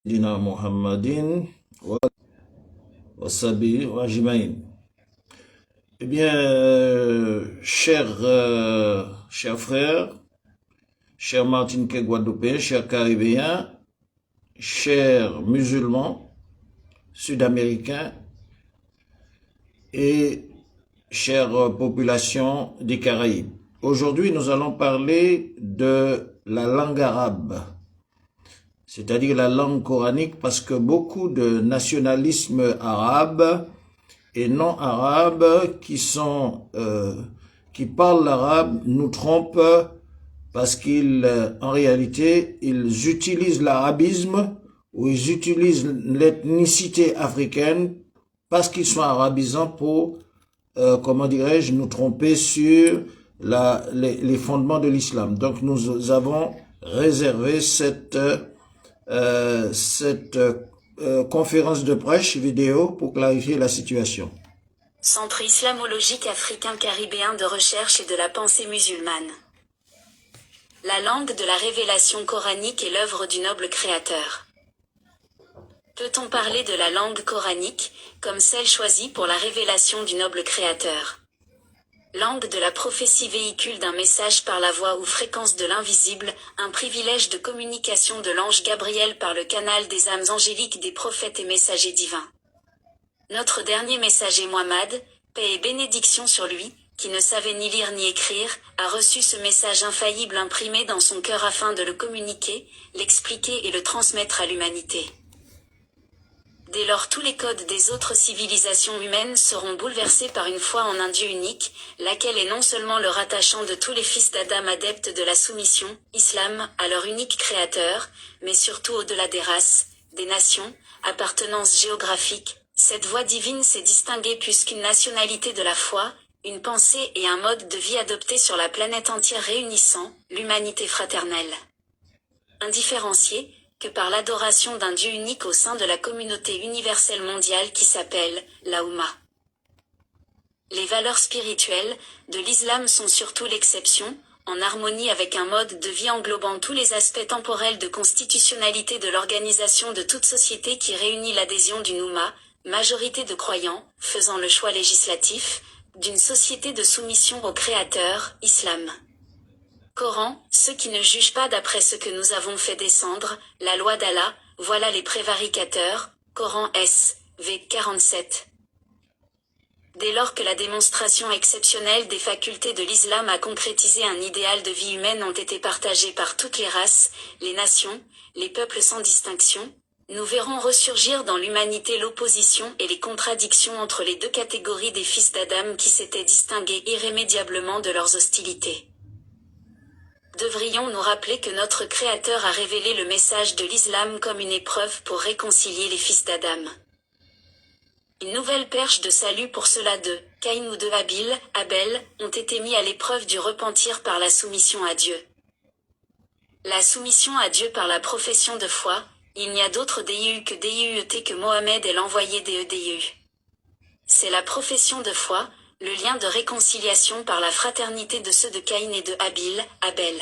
Dina Muhammadin wa sabi wa ajmaïn. Eh bien, chers frères, chers Martiniquais Guadeloupéens, chers Caribéens, chers musulmans, sud-américains et chères populations des Caraïbes. Aujourd'hui, nous allons parler de la langue arabe, c'est-à-dire la langue coranique, parce que beaucoup de nationalismes arabes et non arabes qui parlent l'arabe nous trompent parce en réalité, ils utilisent l'arabisme ou ils utilisent l'ethnicité africaine parce qu'ils sont arabisants pour, comment dirais-je, nous tromper sur les fondements de l'islam. Donc nous avons réservé cette conférence de presse vidéo pour clarifier la situation. Centre islamologique africain caribéen de recherche et de la pensée musulmane. La langue de la révélation coranique est l'œuvre du noble créateur. Peut-on parler de la langue coranique, comme celle choisie pour la révélation du noble créateur? Langue de la prophétie, véhicule d'un message par la voix ou fréquence de l'invisible, un privilège de communication de l'ange Gabriel par le canal des âmes angéliques des prophètes et messagers divins. Notre dernier messager Muhammad, paix et bénédiction sur lui, qui ne savait ni lire ni écrire, a reçu ce message infaillible imprimé dans son cœur afin de le communiquer, l'expliquer et le transmettre à l'humanité. Dès lors, tous les codes des autres civilisations humaines seront bouleversés par une foi en un Dieu unique, laquelle est non seulement le rattachant de tous les fils d'Adam adeptes de la soumission, islam, à leur unique créateur, mais surtout au-delà des races, des nations, appartenances géographiques. Cette voie divine s'est distinguée puisqu'une nationalité de la foi, une pensée et un mode de vie adopté sur la planète entière réunissant l'humanité fraternelle. Indifférenciée que par l'adoration d'un Dieu unique au sein de la communauté universelle mondiale qui s'appelle la Oumma. Les valeurs spirituelles de l'islam sont surtout l'exception, en harmonie avec un mode de vie englobant tous les aspects temporels de constitutionnalité de l'organisation de toute société qui réunit l'adhésion d'une Oumma, majorité de croyants, faisant le choix législatif, d'une société de soumission au Créateur, Islam. Coran, ceux qui ne jugent pas d'après ce que nous avons fait descendre, la loi d'Allah, voilà les prévaricateurs, Coran S. V. 47. Dès lors que la démonstration exceptionnelle des facultés de l'islam a concrétisé un idéal de vie humaine ont été partagés par toutes les races, les nations, les peuples sans distinction, nous verrons ressurgir dans l'humanité l'opposition et les contradictions entre les deux catégories des fils d'Adam qui s'étaient distingués irrémédiablement de leurs hostilités. Devrions-nous rappeler que notre Créateur a révélé le message de l'islam comme une épreuve pour réconcilier les fils d'Adam. Une nouvelle perche de salut pour ceux-là de Caïn ou de Abel, ont été mis à l'épreuve du repentir par la soumission à Dieu. La soumission à Dieu par la profession de foi, il n'y a d'autre DIU que DIUT que Mohamed est l'envoyé des EDIU. C'est la profession de foi, le lien de réconciliation par la fraternité de ceux de Caïn et de Abel.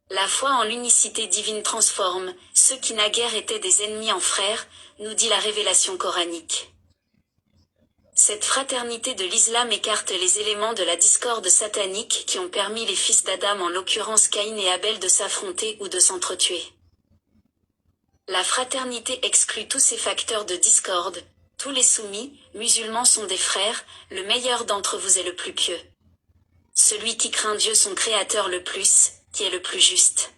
La foi en l'unicité divine transforme ceux qui naguère étaient des ennemis en frères, nous dit la révélation coranique. Cette fraternité de l'islam écarte les éléments de la discorde satanique qui ont permis les fils d'Adam, en l'occurrence Caïn et Abel, de s'affronter ou de s'entretuer. La fraternité exclut tous ces facteurs de discorde. Tous les soumis, musulmans sont des frères, le meilleur d'entre vous est le plus pieux. Celui qui craint Dieu son Créateur le plus, qui est le plus juste.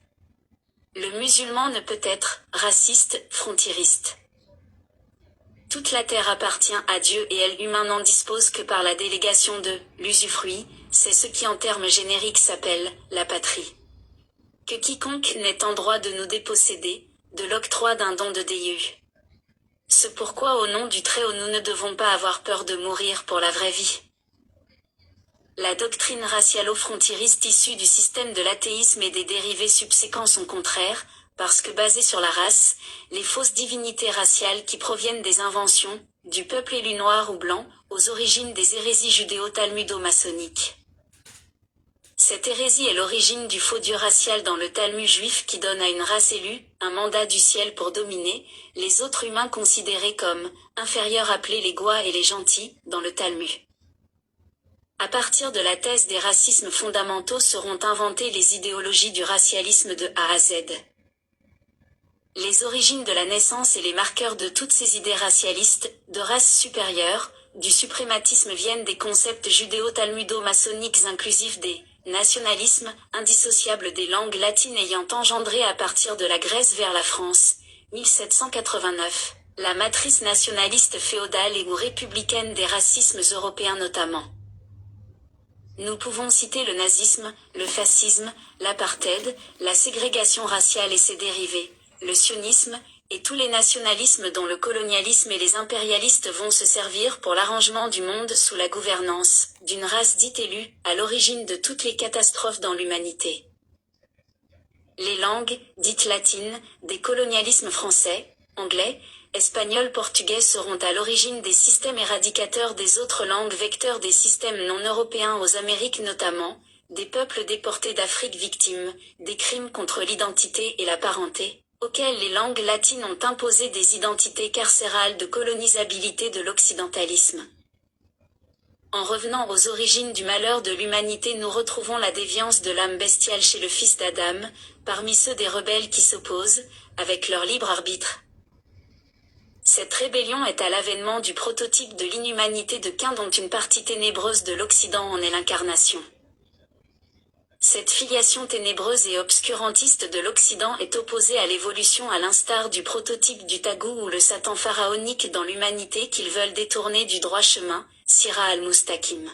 Le musulman ne peut être raciste, frontieriste. Toute la terre appartient à Dieu et elle humain n'en dispose que par la délégation de l'usufruit, c'est ce qui en termes génériques s'appelle la patrie. Que quiconque n'ait en droit de nous déposséder, de l'octroi d'un don de DIU. C'est pourquoi au nom du Très-Haut nous ne devons pas avoir peur de mourir pour la vraie vie. La doctrine racialo-frontieriste issue du système de l'athéisme et des dérivés subséquents sont contraires, parce que basées sur la race, les fausses divinités raciales qui proviennent des inventions, du peuple élu noir ou blanc, aux origines des hérésies judéo-talmudo-maçonniques. Cette hérésie est l'origine du faux Dieu racial dans le Talmud juif qui donne à une race élue un mandat du ciel pour dominer les autres humains considérés comme inférieurs appelés les Gois et les gentils dans le Talmud. À partir de la thèse des racismes fondamentaux seront inventées les idéologies du racialisme de A à Z. Les origines de la naissance et les marqueurs de toutes ces idées racialistes, de race supérieure, du suprématisme viennent des concepts judéo-talmudo-maçonniques inclusifs des nationalismes, indissociables des langues latines ayant engendré à partir de la Grèce vers la France, 1789, la matrice nationaliste féodale et ou républicaine des racismes européens notamment. Nous pouvons citer le nazisme, le fascisme, l'apartheid, la ségrégation raciale et ses dérivés, le sionisme, et tous les nationalismes dont le colonialisme et les impérialistes vont se servir pour l'arrangement du monde sous la gouvernance d'une race dite élue, à l'origine de toutes les catastrophes dans l'humanité. Les langues, dites latines, des colonialismes français, anglais, espagnol, portugais seront à l'origine des systèmes éradicateurs des autres langues vecteurs des systèmes non européens aux Amériques notamment, des peuples déportés d'Afrique victimes, des crimes contre l'identité et la parenté, auxquels les langues latines ont imposé des identités carcérales de colonisabilité de l'occidentalisme. En revenant aux origines du malheur de l'humanité, nous retrouvons la déviance de l'âme bestiale chez le fils d'Adam, parmi ceux des rebelles qui s'opposent, avec leur libre arbitre. Cette rébellion est à l'avènement du prototype de l'inhumanité de Cain dont une partie ténébreuse de l'Occident en est l'incarnation. Cette filiation ténébreuse et obscurantiste de l'Occident est opposée à l'évolution à l'instar du prototype du Taghut ou le Satan pharaonique dans l'humanité qu'ils veulent détourner du droit chemin, Sira al-Mustaqim.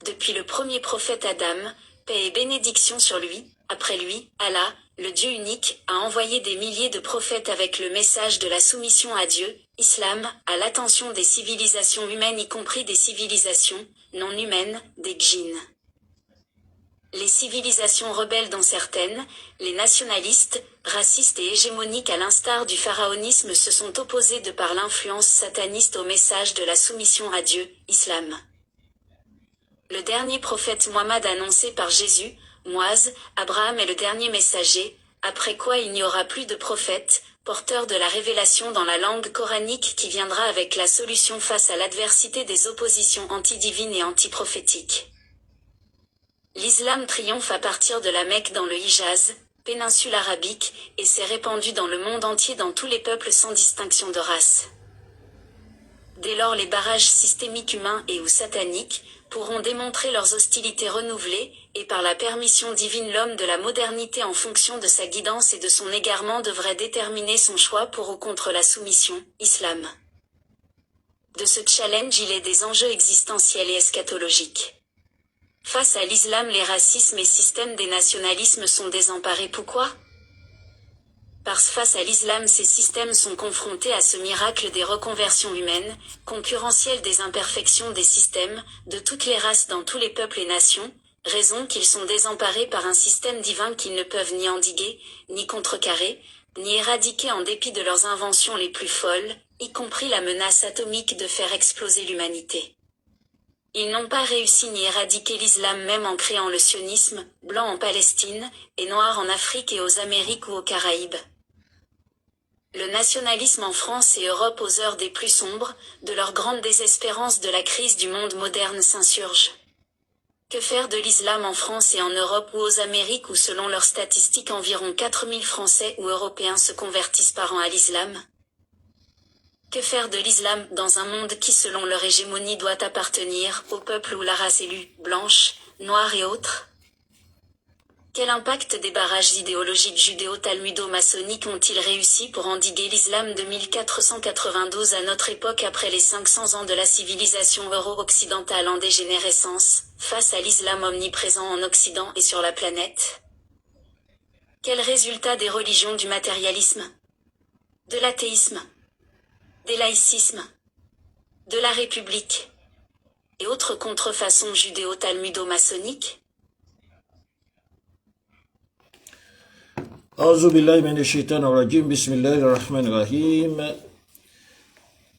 Depuis le premier prophète Adam, paix et bénédiction sur lui, après lui, Allah, le Dieu unique, a envoyé des milliers de prophètes avec le message de la soumission à Dieu, Islam, à l'attention des civilisations humaines y compris des civilisations non humaines, des djinns. Les civilisations rebelles dont certaines, les nationalistes, racistes et hégémoniques à l'instar du pharaonisme se sont opposées de par l'influence sataniste au message de la soumission à Dieu, Islam. Le dernier prophète Muhammad annoncé par Jésus, Moïse, Abraham est le dernier messager, après quoi il n'y aura plus de prophète, porteur de la révélation dans la langue coranique qui viendra avec la solution face à l'adversité des oppositions anti-divines et anti-prophétiques. L'islam triomphe à partir de la Mecque dans le Hijaz, péninsule arabique, et s'est répandu dans le monde entier dans tous les peuples sans distinction de race. Dès lors les barrages systémiques humains et ou sataniques pourront démontrer leurs hostilités renouvelées, et par la permission divine l'homme de la modernité en fonction de sa guidance et de son égarement devrait déterminer son choix pour ou contre la soumission, Islam. De ce challenge il est des enjeux existentiels et eschatologiques. Face à l'islam, les racismes et systèmes des nationalismes sont désemparés. Pourquoi ? Parce face à l'islam, ces systèmes sont confrontés à ce miracle des reconversions humaines, concurrentiel des imperfections des systèmes, de toutes les races dans tous les peuples et nations, raison qu'ils sont désemparés par un système divin qu'ils ne peuvent ni endiguer, ni contrecarrer, ni éradiquer en dépit de leurs inventions les plus folles, y compris la menace atomique de faire exploser l'humanité. Ils n'ont pas réussi ni éradiquer l'islam même en créant le sionisme, blanc en Palestine, et noir en Afrique et aux Amériques ou aux Caraïbes. Le nationalisme en France et Europe aux heures des plus sombres, de leur grande désespérance de la crise du monde moderne s'insurge. Que faire de l'islam en France et en Europe ou aux Amériques où selon leurs statistiques environ 4000 Français ou Européens se convertissent par an à l'islam ? Que faire de l'islam dans un monde qui selon leur hégémonie doit appartenir au peuple ou la race élue, blanche, noire et autres ? Quel impact des barrages idéologiques judéo-talmudo-maçonniques ont-ils réussi pour endiguer l'islam de 1492 à notre époque après les 500 ans de la civilisation euro-occidentale en dégénérescence, face à l'islam omniprésent en Occident et sur la planète ? Quel résultat des religions du matérialisme, de l'athéisme, des laïcismes, de la République et autres contrefaçons judéo-talmudo-maçonniques ? A'udhu billahi minash shaitanir rajim, bismillahir rahmanir rahim.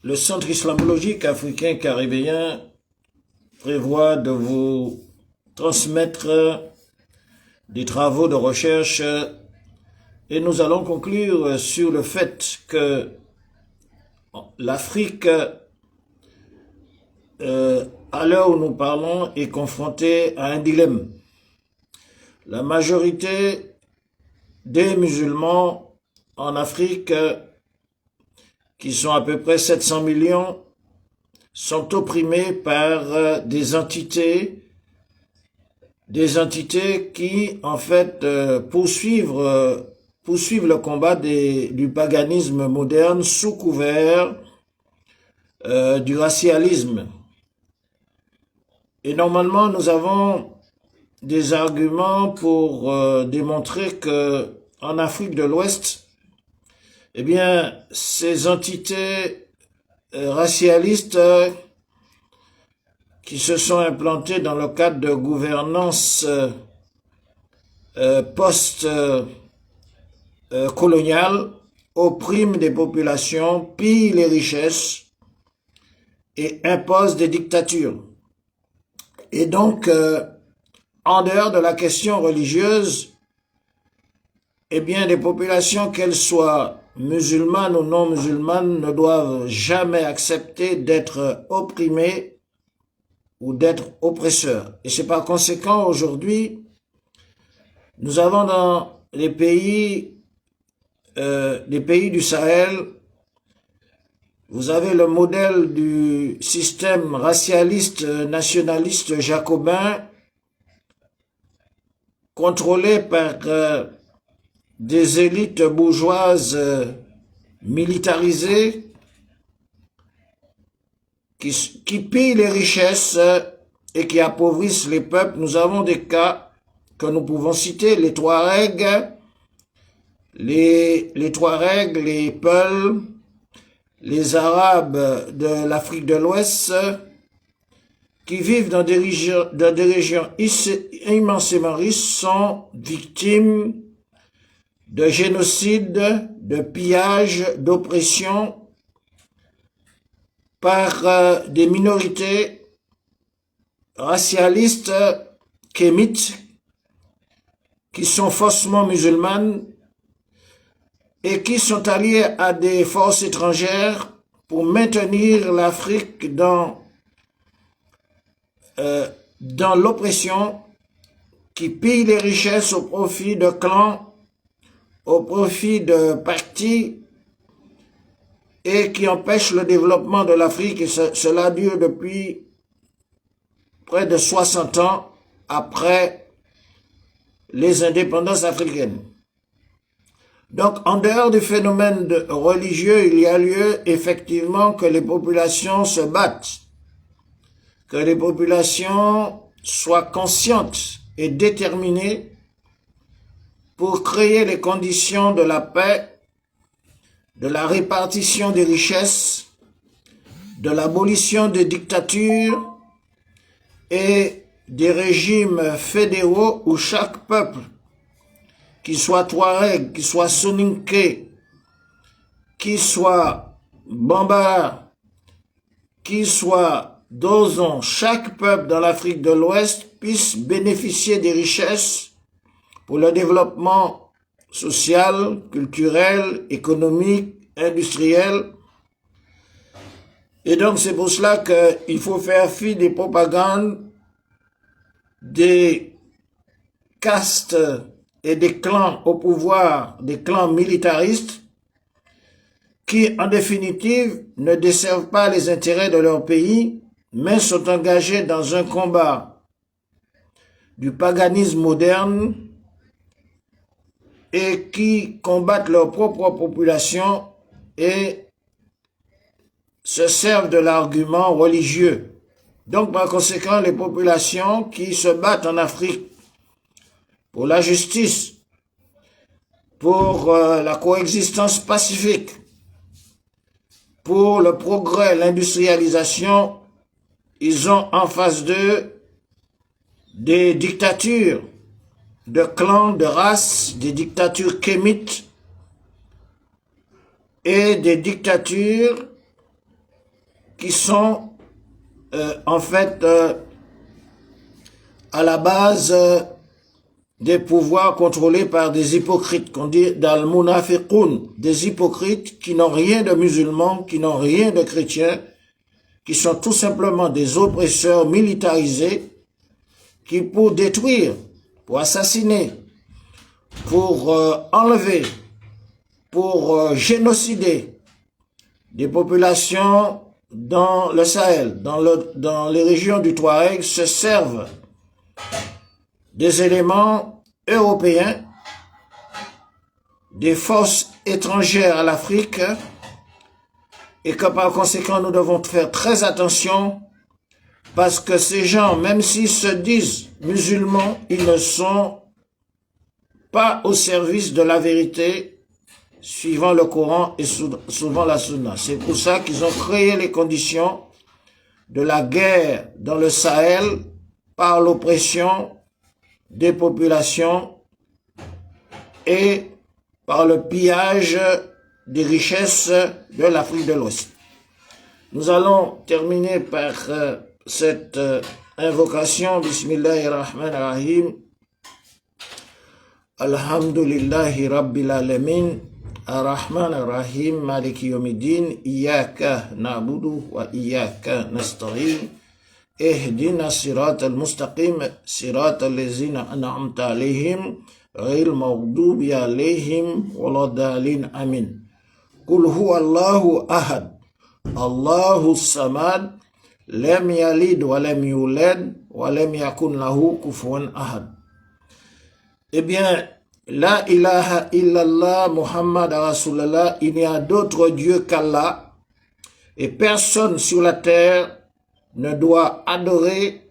Le Centre islamologique africain caribéen prévoit de vous transmettre des travaux de recherche et nous allons conclure sur le fait que l'Afrique, à l'heure où nous parlons, est confrontée à un dilemme. La majorité des musulmans en Afrique, qui sont à peu près 700 millions, sont opprimés par des entités qui, en fait, poursuivent le combat du paganisme moderne sous couvert du racialisme. Et normalement, nous avons des arguments pour démontrer que en Afrique de l'Ouest, eh bien, ces entités racialistes qui se sont implantées dans le cadre de gouvernance post-coloniale oppriment des populations, pillent les richesses et imposent des dictatures. Et donc, en dehors de la question religieuse, eh bien, des populations, qu'elles soient musulmanes ou non musulmanes, ne doivent jamais accepter d'être opprimées ou d'être oppresseurs. Et c'est par conséquent, aujourd'hui, nous avons dans les pays du Sahel, vous avez le modèle du système racialiste, nationaliste, jacobin, contrôlé par des élites bourgeoises militarisées qui pillent les richesses et qui appauvrissent les peuples. Nous avons des cas que nous pouvons citer, les Touaregs, les Peuls, les Arabes de l'Afrique de l'Ouest, qui vivent dans des régions immensément riches, sont victimes de génocide, de pillage, d'oppression par des minorités racialistes kémites qui sont faussement musulmanes et qui sont alliés à des forces étrangères pour maintenir l'Afrique dans l'oppression, qui pille les richesses au profit de clans, au profit de partis, et qui empêche le développement de l'Afrique, et cela dure depuis près de 60 ans après les indépendances africaines. Donc, en dehors du phénomène religieux, il y a lieu effectivement que les populations se battent, que les populations soient conscientes et déterminées pour créer les conditions de la paix, de la répartition des richesses, de l'abolition des dictatures et des régimes fédéraux où chaque peuple, qu'il soit Touareg, qu'il soit Soninké, qu'il soit Bambara, qu'il soit Dozon, chaque peuple dans l'Afrique de l'Ouest puisse bénéficier des richesses pour le développement social, culturel, économique, industriel. Et donc c'est pour cela qu'il faut faire fi des propagandes, des castes et des clans au pouvoir, des clans militaristes, qui en définitive ne desservent pas les intérêts de leur pays, mais sont engagés dans un combat du paganisme moderne et qui combattent leur propre population et se servent de l'argument religieux. Donc, par conséquent, les populations qui se battent en Afrique pour la justice, pour la coexistence pacifique, pour le progrès, l'industrialisation, ils ont en face d'eux des dictatures de clans, de races, des dictatures kémites et des dictatures qui sont en fait à la base des pouvoirs contrôlés par des hypocrites, qu'on dit d'al-munafiqun, des hypocrites qui n'ont rien de musulmans, qui n'ont rien de chrétiens, qui sont tout simplement des oppresseurs militarisés, qui pour détruire, pour assassiner, pour enlever, pour génocider des populations dans le Sahel, dans les régions du Touareg, se servent des éléments européens, des forces étrangères à l'Afrique, et que par conséquent nous devons faire très attention, parce que ces gens, même s'ils se disent musulmans, ils ne sont pas au service de la vérité, suivant le Coran et souvent la Sunna. C'est pour ça qu'ils ont créé les conditions de la guerre dans le Sahel par l'oppression des populations et par le pillage des richesses de l'Afrique de l'Ouest. Nous allons terminer par cette invocation. Bismillahirrahmanirrahim. Alhamdulillahi Rabbil Alamin. Ar-Rahmanir-Rahim. Maliki Yawmiddin. Iyyaka na'budu wa iyyaka nasta'in. اهدنا الصراط المستقيم صراط الذين أنعمت عليهم غير المغضوب عليهم ولا الضالين آمين قل هو الله أحد الله الصمد لم يلد ولم يولد ولم يكن له كفوا أحد. Eh bien, la ilaha illallah Muhammad Rasulullah, il n'y a d'autre Dieu qu'Allah et personne sur la terre ne doit adorer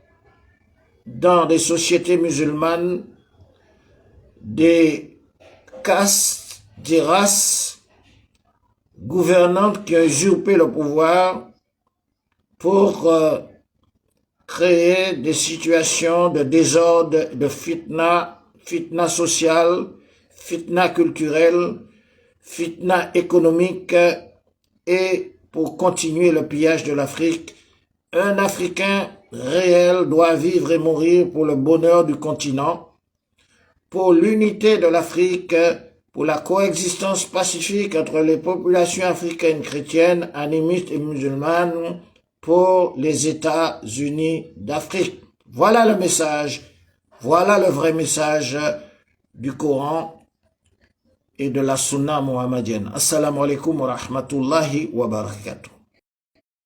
dans des sociétés musulmanes des castes, des races gouvernantes qui ont usurpé le pouvoir pour créer des situations de désordre, de fitna sociale, fitna culturelle, fitna économique et pour continuer le pillage de l'Afrique. Un Africain réel doit vivre et mourir pour le bonheur du continent, pour l'unité de l'Afrique, pour la coexistence pacifique entre les populations africaines chrétiennes, animistes et musulmanes, pour les États-Unis d'Afrique. Voilà le message, voilà le vrai message du Coran et de la Sunna muhammadienne. Assalamu alaikum wa rahmatullahi wa barakatuh.